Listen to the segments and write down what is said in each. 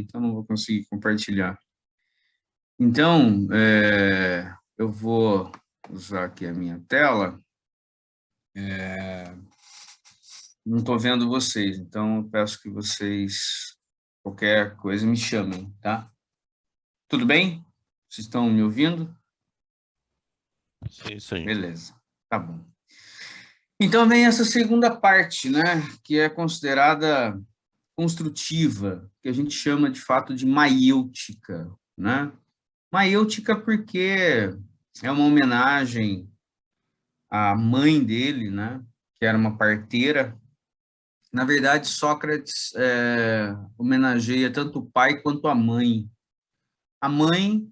então não vou conseguir compartilhar. Então, eu vou usar aqui a minha tela. Não estou vendo vocês, então eu peço que vocês, qualquer coisa, me chamem, tá? Tudo bem? Vocês estão me ouvindo? Sim, sim. Beleza, tá bom. Então vem essa segunda parte, né, que é considerada construtiva, que a gente chama de fato de maiêutica, né? Maiêutica porque é uma homenagem à mãe dele, né, que era uma parteira. Na verdade, Sócrates homenageia tanto o pai quanto a mãe. A mãe,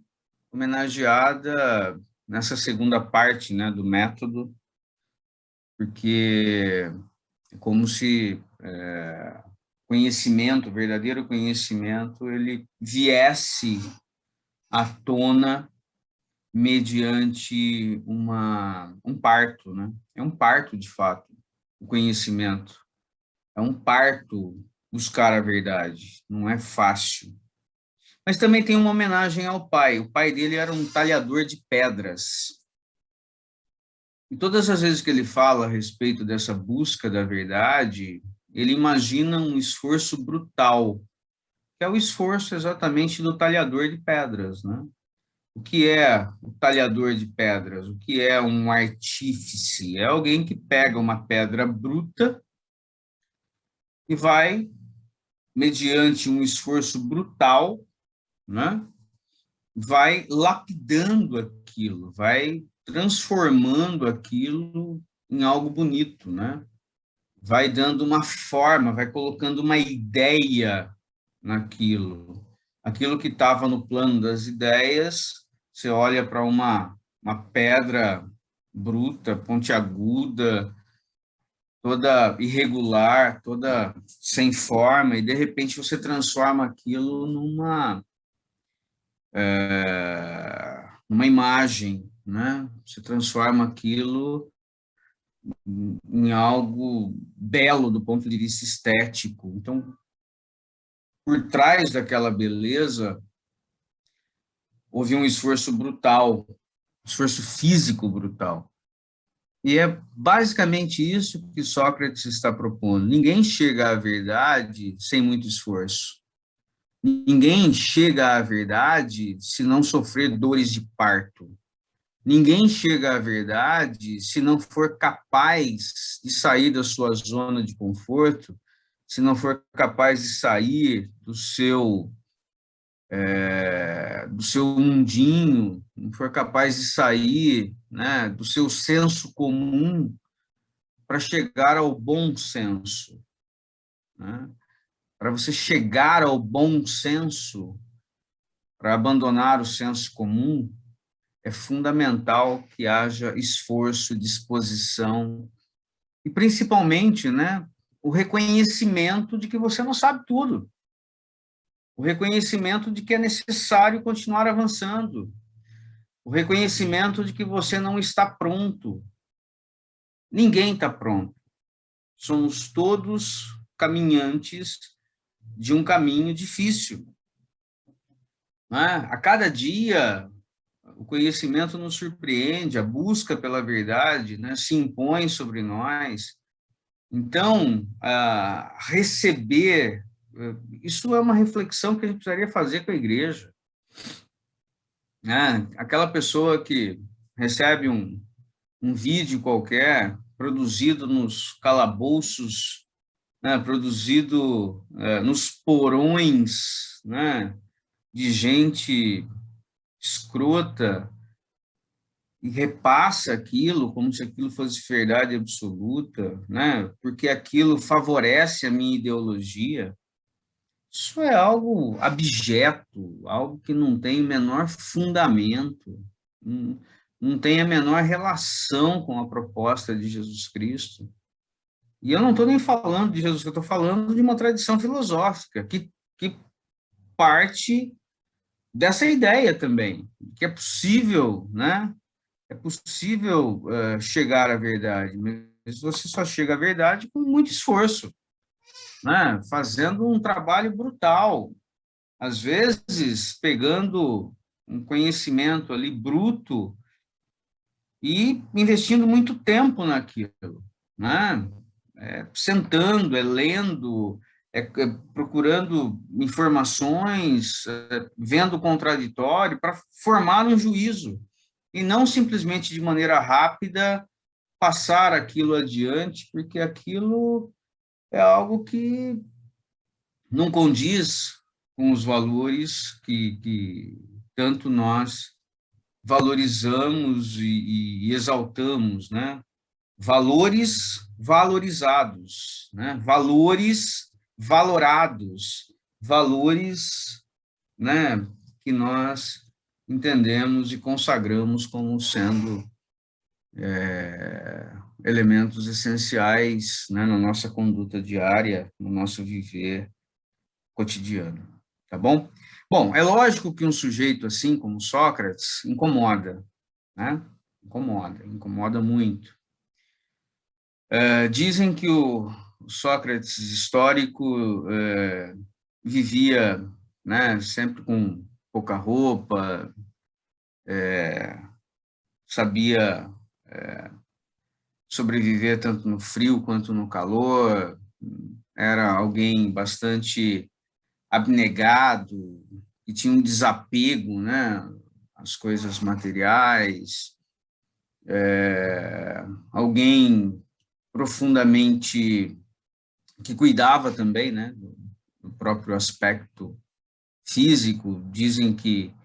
homenageada nessa segunda parte, né, do método, porque é como se conhecimento, verdadeiro conhecimento, ele viesse à tona mediante um parto, né? É um parto, de fato, o conhecimento. É um parto buscar a verdade, não é fácil. Mas também tem uma homenagem ao pai. O pai dele era um talhador de pedras. E todas as vezes que ele fala a respeito dessa busca da verdade, ele imagina um esforço brutal, que é o esforço exatamente do talhador de pedras, né? O que é o talhador de pedras? O que é um artífice? É alguém que pega uma pedra bruta e vai, mediante um esforço brutal, né? Vai lapidando aquilo, vai transformando aquilo em algo bonito, né? Vai dando uma forma, vai colocando uma ideia naquilo. Aquilo que estava no plano das ideias, você olha para uma pedra bruta, pontiaguda, toda irregular, toda sem forma, e de repente você transforma aquilo numa imagem, né? Você transforma aquilo em algo belo do ponto de vista estético. Então, por trás daquela beleza, houve um esforço brutal, esforço físico brutal. E é basicamente isso que Sócrates está propondo. Ninguém chega à verdade sem muito esforço. Ninguém chega à verdade se não sofrer dores de parto. Ninguém chega à verdade se não for capaz de sair da sua zona de conforto, se não for capaz de sair do seu mundinho, não for capaz de sair, né, do seu senso comum para chegar ao bom senso, né? Para você chegar ao bom senso, para abandonar o senso comum, é fundamental que haja esforço, disposição e, principalmente, né, o reconhecimento de que você não sabe tudo, o reconhecimento de que é necessário continuar avançando, o reconhecimento de que você não está pronto. Ninguém está pronto. Somos todos caminhantes de um caminho difícil, né? A cada dia, o conhecimento nos surpreende, a busca pela verdade, né, se impõe sobre nós. Então, receber, isso é uma reflexão que a gente precisaria fazer com a igreja, né? Aquela pessoa que recebe um vídeo qualquer, produzido nos calabouços, né, produzido nos porões, né, de gente escrota, e repassa aquilo como se aquilo fosse verdade absoluta, né, porque aquilo favorece a minha ideologia. Isso é algo abjeto, algo que não tem o menor fundamento, não tem a menor relação com a proposta de Jesus Cristo. E eu não estou nem falando de Jesus, eu estou falando de uma tradição filosófica que parte dessa ideia também, que é possível, né? É possível chegar à verdade, mas você só chega à verdade com muito esforço, né? Fazendo um trabalho brutal, às vezes pegando um conhecimento ali bruto e investindo muito tempo naquilo, né? Sentando, lendo, procurando informações, vendo o contraditório para formar um juízo e não simplesmente de maneira rápida passar aquilo adiante, porque aquilo é algo que não condiz com os valores que tanto nós valorizamos e exaltamos, né? Valores valorizados, né? Valores valorados, valores, né, que nós entendemos e consagramos como sendo elementos essenciais, né, na nossa conduta diária, no nosso viver cotidiano, tá bom? Bom, é lógico que um sujeito assim como Sócrates incomoda, né? Incomoda muito. Dizem que o Sócrates histórico vivia, né, sempre com pouca roupa, sabia sobreviver tanto no frio quanto no calor, era alguém bastante abnegado, que tinha um desapego, né, às coisas materiais, alguém profundamente que cuidava também, né, do próprio aspecto físico. Dizem que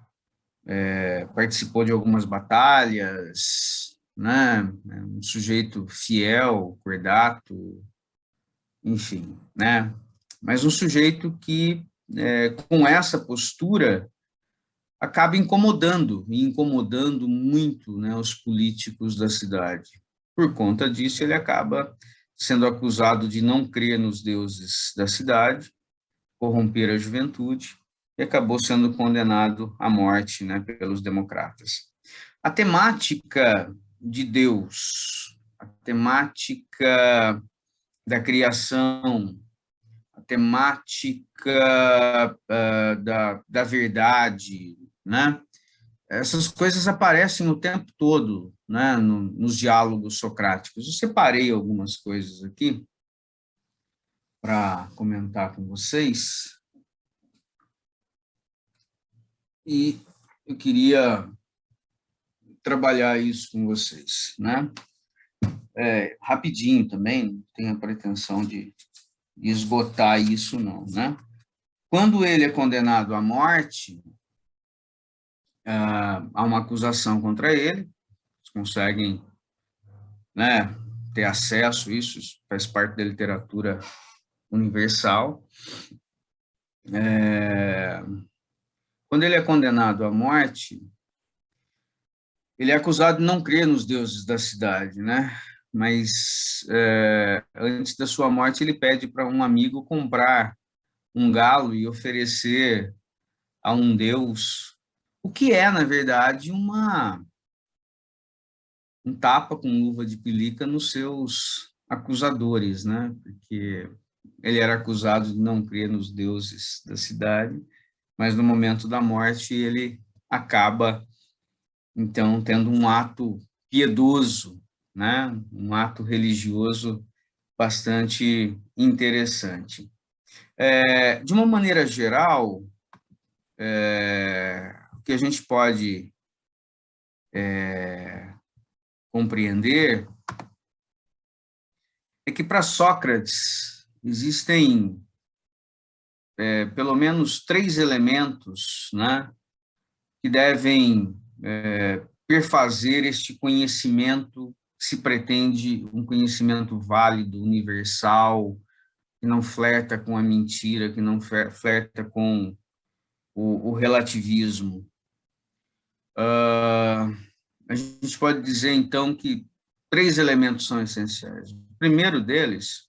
participou de algumas batalhas, né, um sujeito fiel, cordato, enfim, né, mas um sujeito que, com essa postura, acaba incomodando, e incomodando muito, né, os políticos da cidade. Por conta disso, ele acaba sendo acusado de não crer nos deuses da cidade, corromper a juventude, e acabou sendo condenado à morte, né, pelos democratas. A temática de Deus, a temática da criação, a temática da verdade, né? Essas coisas aparecem o tempo todo, né, nos diálogos socráticos. Eu separei algumas coisas aqui para comentar com vocês e eu queria trabalhar isso com vocês, né? Rapidinho também, não tenho a pretensão de esgotar isso, não, né? Quando ele é condenado à morte, há uma acusação contra ele, eles conseguem, né, ter acesso, isso faz parte da literatura universal. Quando ele é condenado à morte, ele é acusado de não crer nos deuses da cidade, né? Mas antes da sua morte, ele pede para um amigo comprar um galo e oferecer a um deus, o que é, na verdade, um tapa com luva de pelica nos seus acusadores, né? Porque ele era acusado de não crer nos deuses da cidade, mas no momento da morte ele acaba, então, tendo um ato piedoso, né? Um ato religioso bastante interessante. De uma maneira geral, o que a gente pode compreender é que para Sócrates existem pelo menos 3 elementos, né, que devem perfazer este conhecimento que se pretende um conhecimento válido, universal, que não flerta com a mentira, que não flerta com o relativismo. A gente pode dizer, então, que 3 elementos são essenciais. O primeiro deles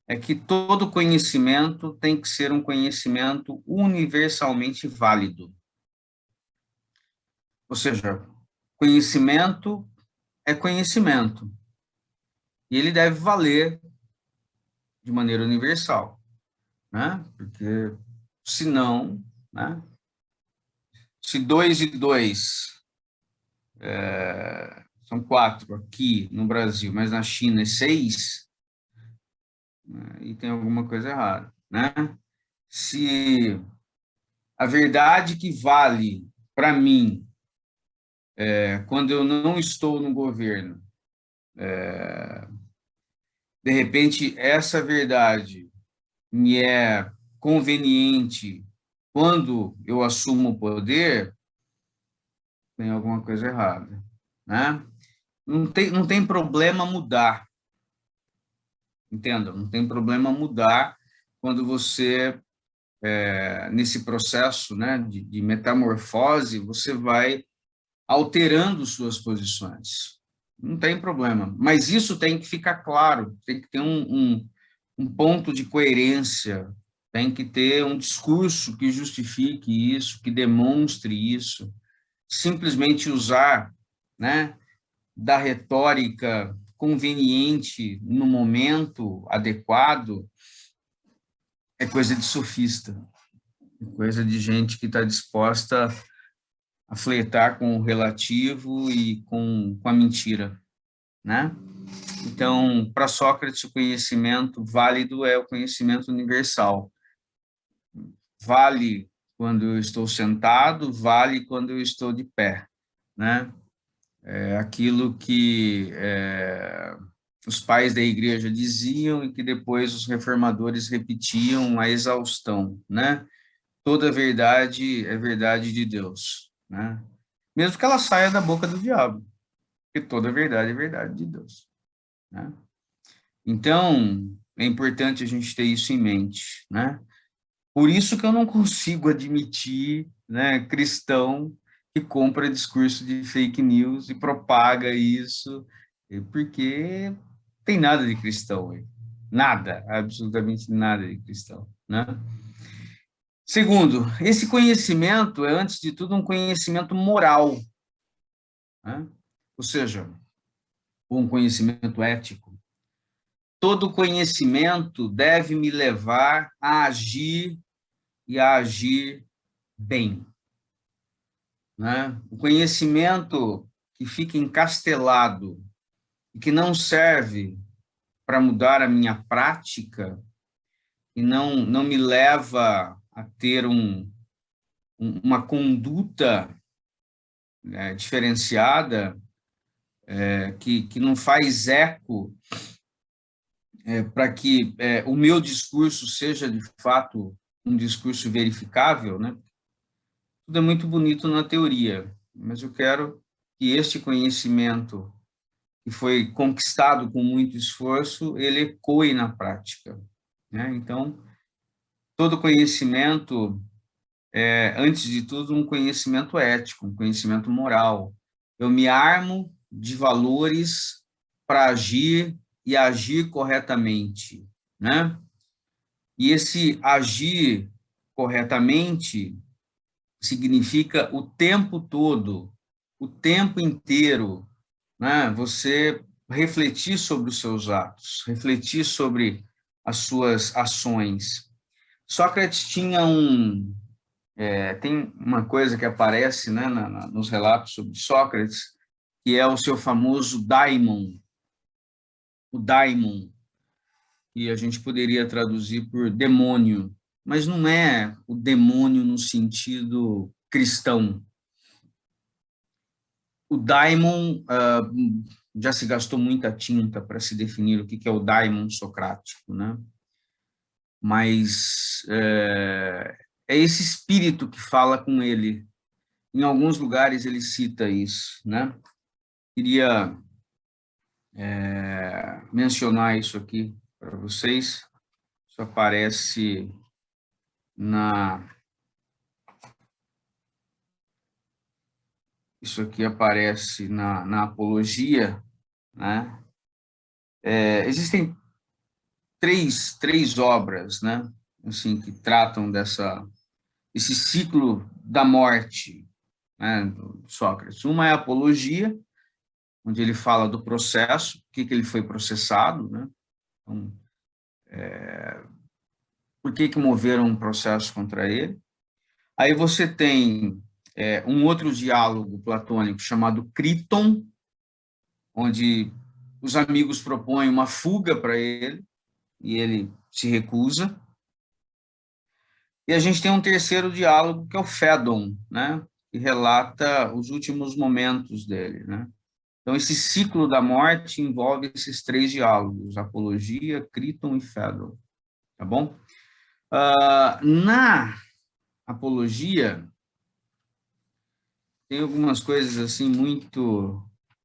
é que todo conhecimento tem que ser um conhecimento universalmente válido. Ou seja, conhecimento é conhecimento. E ele deve valer de maneira universal, né? Porque, senão, né? Se 2 e 2 são 4 aqui no Brasil, mas na China é 6, né? E tem alguma coisa errada, né? Se a verdade que vale para mim, quando eu não estou no governo, de repente essa verdade me é conveniente quando eu assumo o poder, tem alguma coisa errada, né? Não tem problema mudar, entenda? Não tem problema mudar quando você, nesse processo, né, de metamorfose, você vai alterando suas posições. Não tem problema. Mas isso tem que ficar claro, tem que ter um ponto de coerência, tem que ter um discurso que justifique isso, que demonstre isso. Simplesmente usar, né, da retórica conveniente no momento adequado é coisa de sofista, é coisa de gente que está disposta a flertar com o relativo e com a mentira, né? Então, para Sócrates, o conhecimento válido é o conhecimento universal. Vale quando eu estou sentado, vale quando eu estou de pé, né? É aquilo que os pais da igreja diziam e que depois os reformadores repetiam à exaustão, né? Toda verdade é verdade de Deus, né? Mesmo que ela saia da boca do diabo, porque toda verdade é verdade de Deus, né? Então, é importante a gente ter isso em mente, né? Por isso que eu não consigo admitir, né, cristão que compra discurso de fake news e propaga isso, porque tem nada de cristão aí. Nada, absolutamente nada de cristão, né? Segundo, esse conhecimento é, antes de tudo, um conhecimento moral, né? Ou seja, um conhecimento ético. Todo conhecimento deve me levar a agir e a agir bem, né? O conhecimento que fica encastelado e que não serve para mudar a minha prática e não me leva a ter uma conduta, né, diferenciada, que não faz eco para que o meu discurso seja, de fato, um discurso verificável, né? Tudo é muito bonito na teoria, mas eu quero que este conhecimento que foi conquistado com muito esforço, ele ecoe na prática, né? Então, todo conhecimento é, antes de tudo, um conhecimento ético, um conhecimento moral. Eu me armo de valores para agir e agir corretamente, né? E esse agir corretamente significa o tempo todo, o tempo inteiro, né? Você refletir sobre os seus atos, refletir sobre as suas ações. Sócrates tinha tem uma coisa que aparece, né, nos relatos sobre Sócrates, que é o seu famoso daimon, o daimon, que a gente poderia traduzir por demônio, mas não é o demônio no sentido cristão. O daimon, já se gastou muita tinta para se definir o que é o daimon socrático, né? Mas é esse espírito que fala com ele. Em alguns lugares ele cita isso, né? Queria mencionar isso aqui para vocês. Isso aparece na... Isso aqui aparece na Apologia, né? Existem três obras, né? Assim, que tratam esse ciclo da morte, né, do Sócrates. Uma é a Apologia, onde ele fala do processo, por que ele foi processado, né? Então, por que moveram um processo contra ele. Aí você tem um outro diálogo platônico chamado Críton, onde os amigos propõem uma fuga para ele, e ele se recusa. E a gente tem um terceiro diálogo, que é o Fédon, né? Que relata os últimos momentos dele, né? Então, esse ciclo da morte envolve esses três diálogos, Apologia, Críton e Fédon, tá bom? Na Apologia, tem algumas coisas assim muito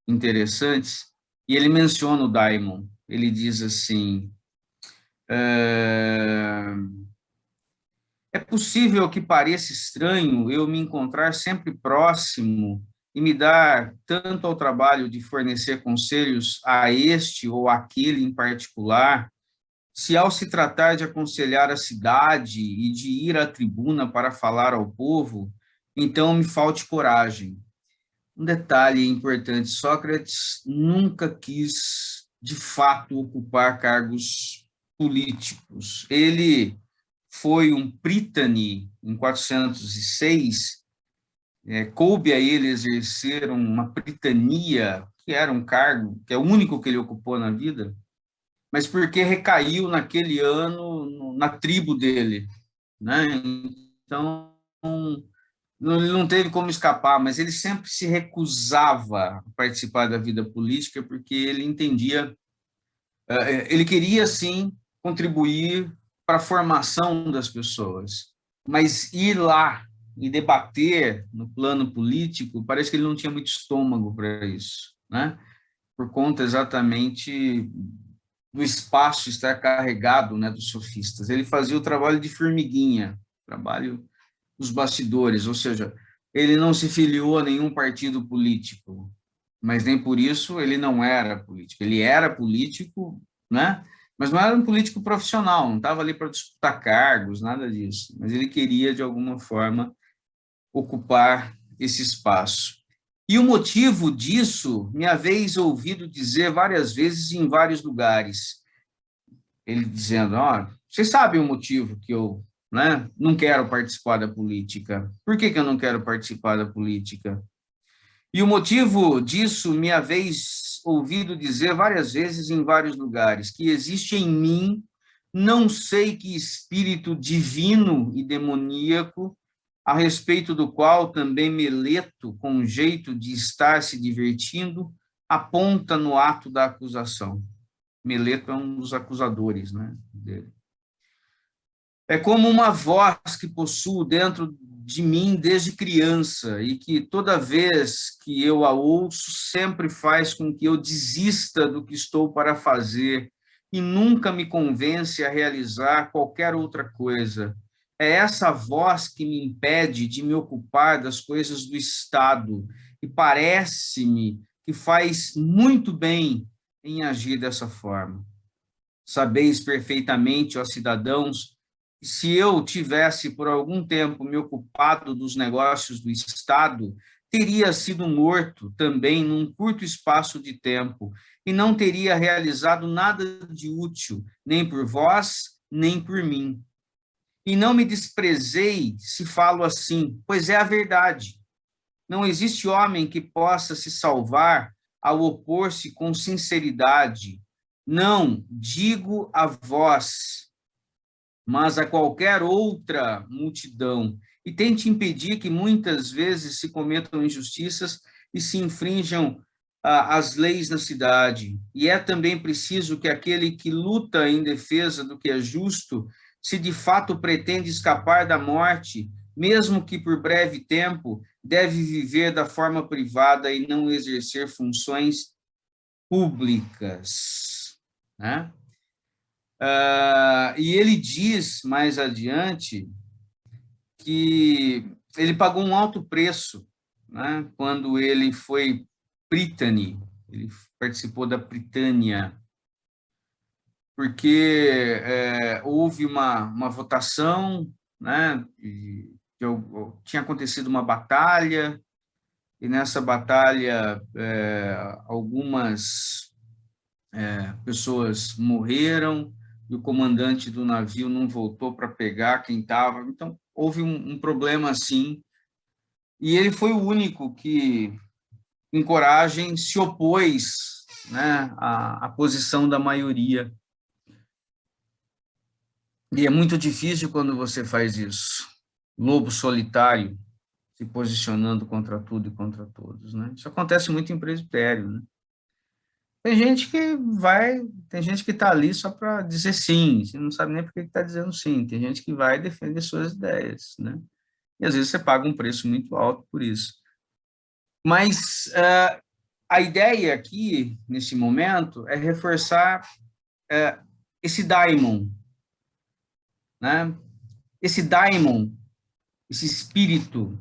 interessantes, e ele menciona o Daimon. Ele diz assim: é possível que pareça estranho eu me encontrar sempre próximo e me dar tanto ao trabalho de fornecer conselhos a este ou aquele em particular, se ao se tratar de aconselhar a cidade e de ir à tribuna para falar ao povo, então me falte coragem. Um detalhe importante: Sócrates nunca quis, de fato, ocupar cargos políticos. Ele foi um prítane em 406, coube a ele exercer uma pritania, que era um cargo, que é o único que ele ocupou na vida, mas porque recaiu naquele ano na tribo dele, né? Então, ele não teve como escapar, mas ele sempre se recusava a participar da vida política porque ele entendia, ele queria sim contribuir para a formação das pessoas, mas ir lá e debater no plano político, parece que ele não tinha muito estômago para isso, né? Por conta exatamente do espaço estar carregado, né, dos sofistas. Ele fazia o trabalho de formiguinha, trabalho dos bastidores, ou seja, ele não se filiou a nenhum partido político, mas nem por isso ele não era político. Ele era político, né? Mas não era um político profissional, não estava ali para disputar cargos, nada disso. Mas ele queria, de alguma forma, ocupar esse espaço. E o motivo disso, me haveis ouvido dizer várias vezes em vários lugares. Ele dizendo: vocês sabem o motivo que eu, né, não quero participar da política. Por que eu não quero participar da política? E o motivo disso me haveis ouvido dizer várias vezes em vários lugares, que existe em mim, não sei que espírito divino e demoníaco, a respeito do qual também Meleto, com um jeito de estar se divertindo, aponta no ato da acusação. Meleto é um dos acusadores, né, dele. É como uma voz que possuo dentro de mim desde criança e que toda vez que eu a ouço sempre faz com que eu desista do que estou para fazer e nunca me convence a realizar qualquer outra coisa. É essa voz que me impede de me ocupar das coisas do Estado e parece-me que faz muito bem em agir dessa forma. Sabeis perfeitamente, ó cidadãos, que se eu tivesse por algum tempo me ocupado dos negócios do Estado, teria sido morto também num curto espaço de tempo e não teria realizado nada de útil, nem por vós, nem por mim. E não me desprezei se falo assim, pois é a verdade. Não existe homem que possa se salvar ao opor-se com sinceridade. Não digo a vós, mas a qualquer outra multidão, e tente impedir que muitas vezes se cometam injustiças e se infrinjam as leis na cidade. E é também preciso que aquele que luta em defesa do que é justo, se de fato pretende escapar da morte, mesmo que por breve tempo, deve viver da forma privada e não exercer funções públicas, né? E ele diz mais adiante que ele pagou um alto preço, né, quando ele foi Pritani, ele participou da Pritânia, porque houve uma votação, né, tinha acontecido uma batalha, e nessa batalha algumas pessoas morreram, e o comandante do navio não voltou para pegar quem estava. Então, houve um problema assim, e ele foi o único que, em coragem, se opôs, né, à posição da maioria. E é muito difícil quando você faz isso. Lobo solitário, se posicionando contra tudo e contra todos, né? Isso acontece muito em presbitério, né? Tem gente que tem gente que está ali só para dizer sim, você não sabe nem por que está dizendo sim. Tem gente que vai defender suas ideias, né? E às vezes você paga um preço muito alto por isso. Mas a ideia aqui, nesse momento, é reforçar esse daimon, né? Esse daimon, esse espírito,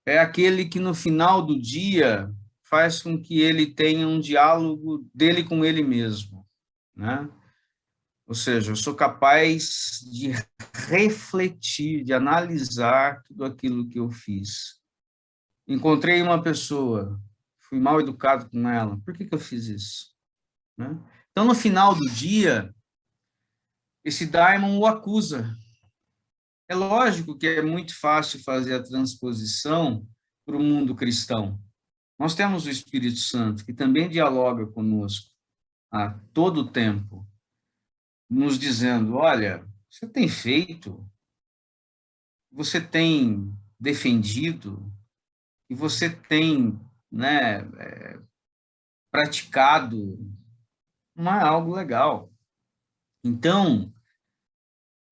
é aquele que no final do dia faz com que ele tenha um diálogo dele com ele mesmo, né? Ou seja, eu sou capaz de refletir, de analisar tudo aquilo que eu fiz. Encontrei uma pessoa, fui mal educado com ela, por que eu fiz isso? Né? Então, no final do dia, esse daimon o acusa. É lógico que é muito fácil fazer a transposição para o mundo cristão. Nós temos o Espírito Santo, que também dialoga conosco a todo tempo, nos dizendo, olha, você tem feito, você tem defendido, e você tem, né, praticado, não é algo legal. Então,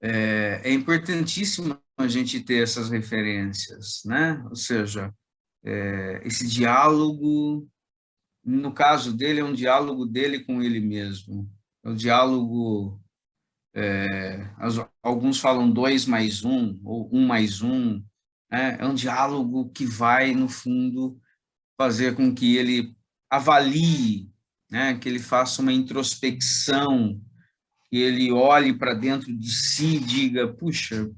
é importantíssimo a gente ter essas referências, né? Ou seja, esse diálogo, no caso dele, é um diálogo dele com ele mesmo. É o diálogo, alguns falam 2+1, ou 1+1, né? É um diálogo que vai, no fundo, fazer com que ele avalie, né? Que ele faça uma introspecção, que ele olhe para dentro de si e diga, puxa,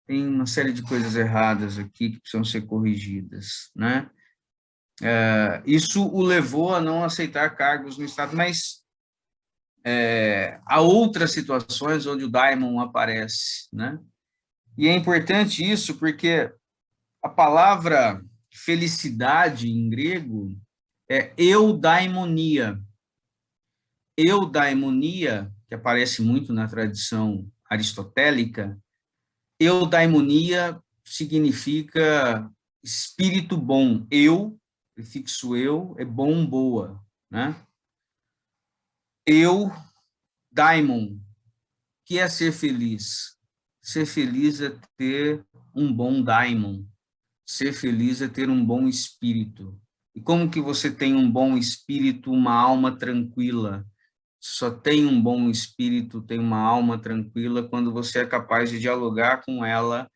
tem uma série de coisas erradas aqui que precisam ser corrigidas, né? Isso o levou a não aceitar cargos no Estado, mas há outras situações onde o daimon aparece, né? E é importante isso porque a palavra felicidade em grego é eudaimonia. Eudaimonia, que aparece muito na tradição aristotélica, eudaimonia significa espírito bom. Prefixo eu, é bom, boa, né? Daimon, que é ser feliz? Ser feliz é ter um bom daimon. Ser feliz é ter um bom espírito. E como que você tem um bom espírito, uma alma tranquila? Só tem um bom espírito, tem uma alma tranquila quando você é capaz de dialogar com ela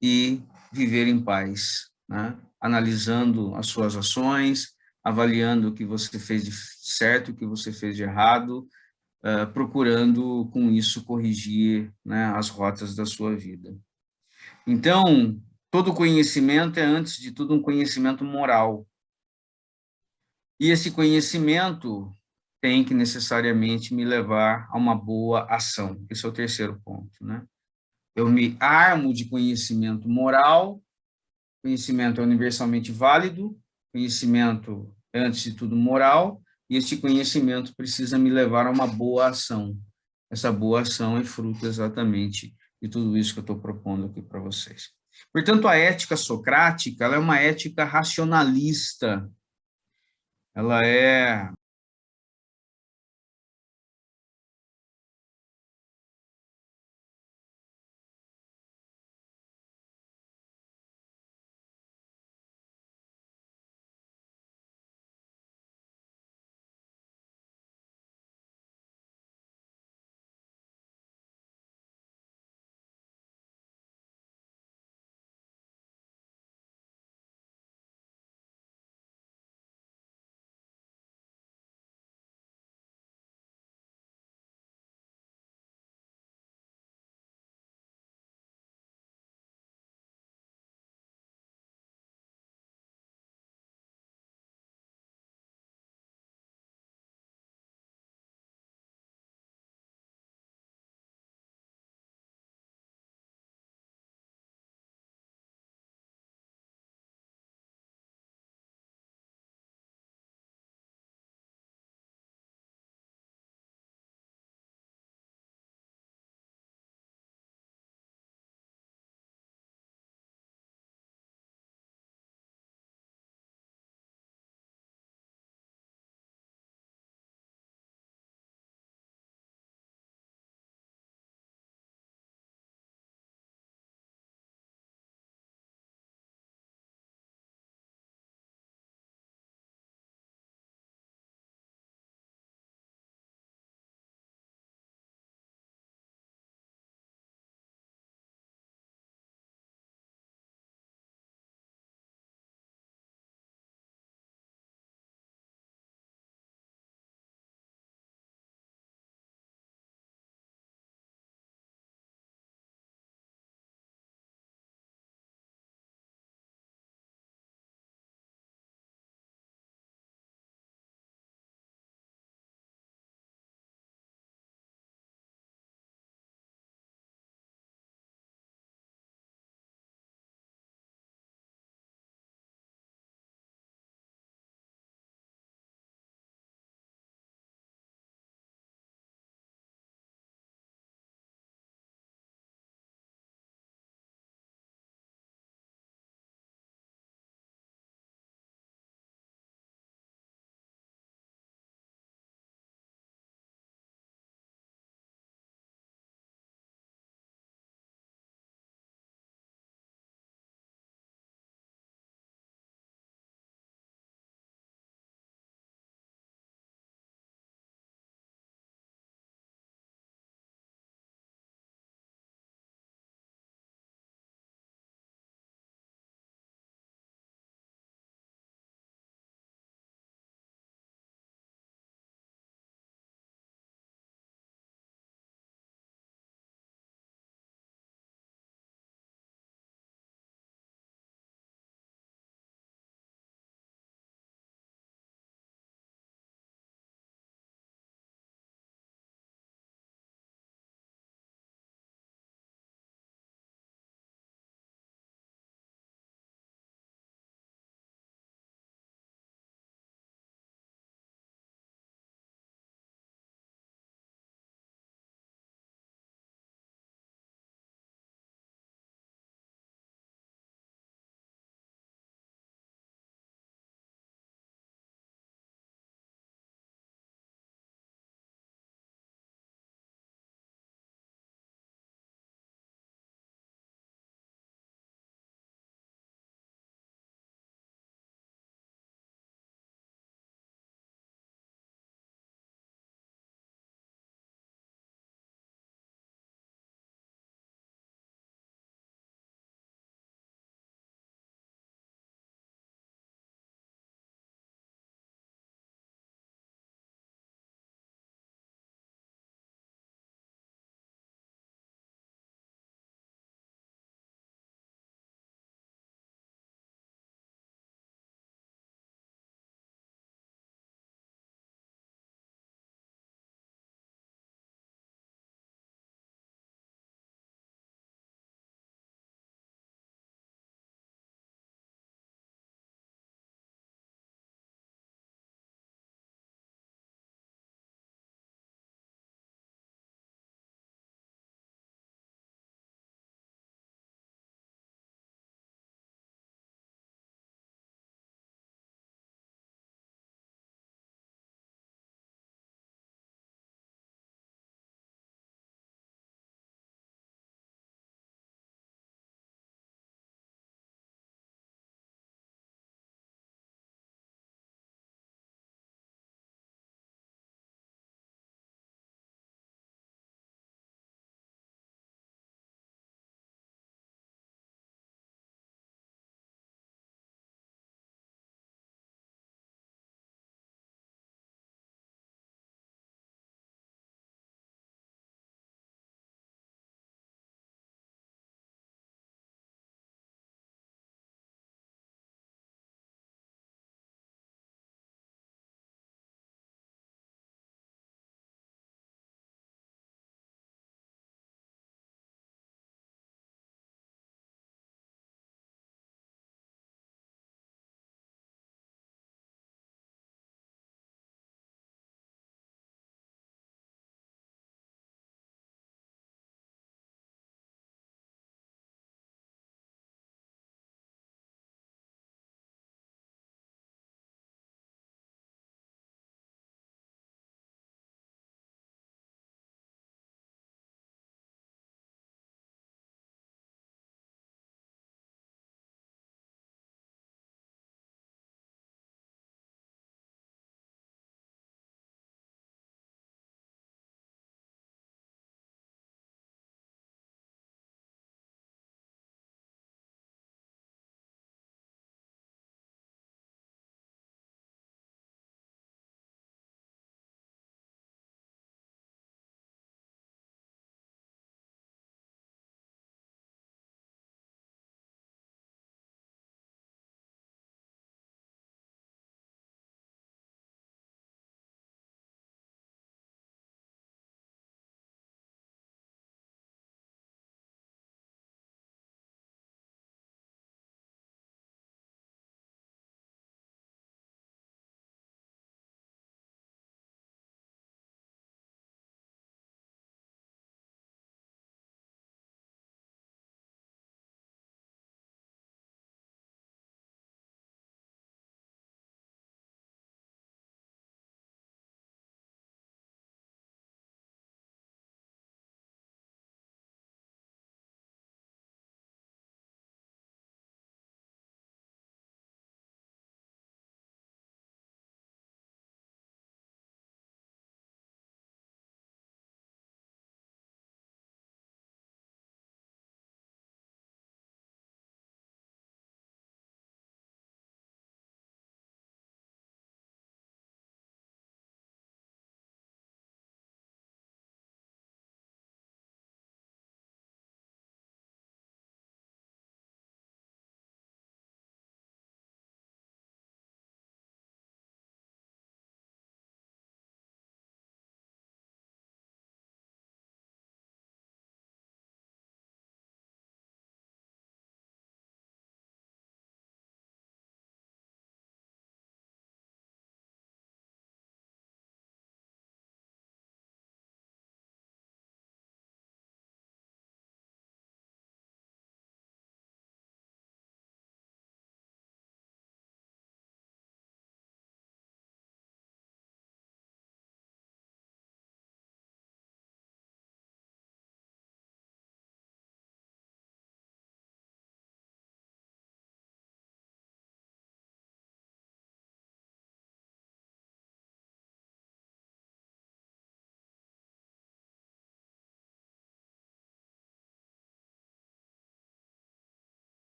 e viver em paz, né? Analisando as suas ações, avaliando o que você fez de certo, o que você fez de errado, procurando com isso corrigir, né, as rotas da sua vida. Então, todo conhecimento é, antes de tudo, um conhecimento moral. E esse conhecimento tem que necessariamente me levar a uma boa ação. Esse é o terceiro ponto, né? Eu me armo de conhecimento moral, conhecimento é universalmente válido, conhecimento é, antes de tudo, moral, e este conhecimento precisa me levar a uma boa ação. Essa boa ação é fruto exatamente de tudo isso que eu estou propondo aqui para vocês. Portanto, a ética socrática, ela é uma ética racionalista, ela é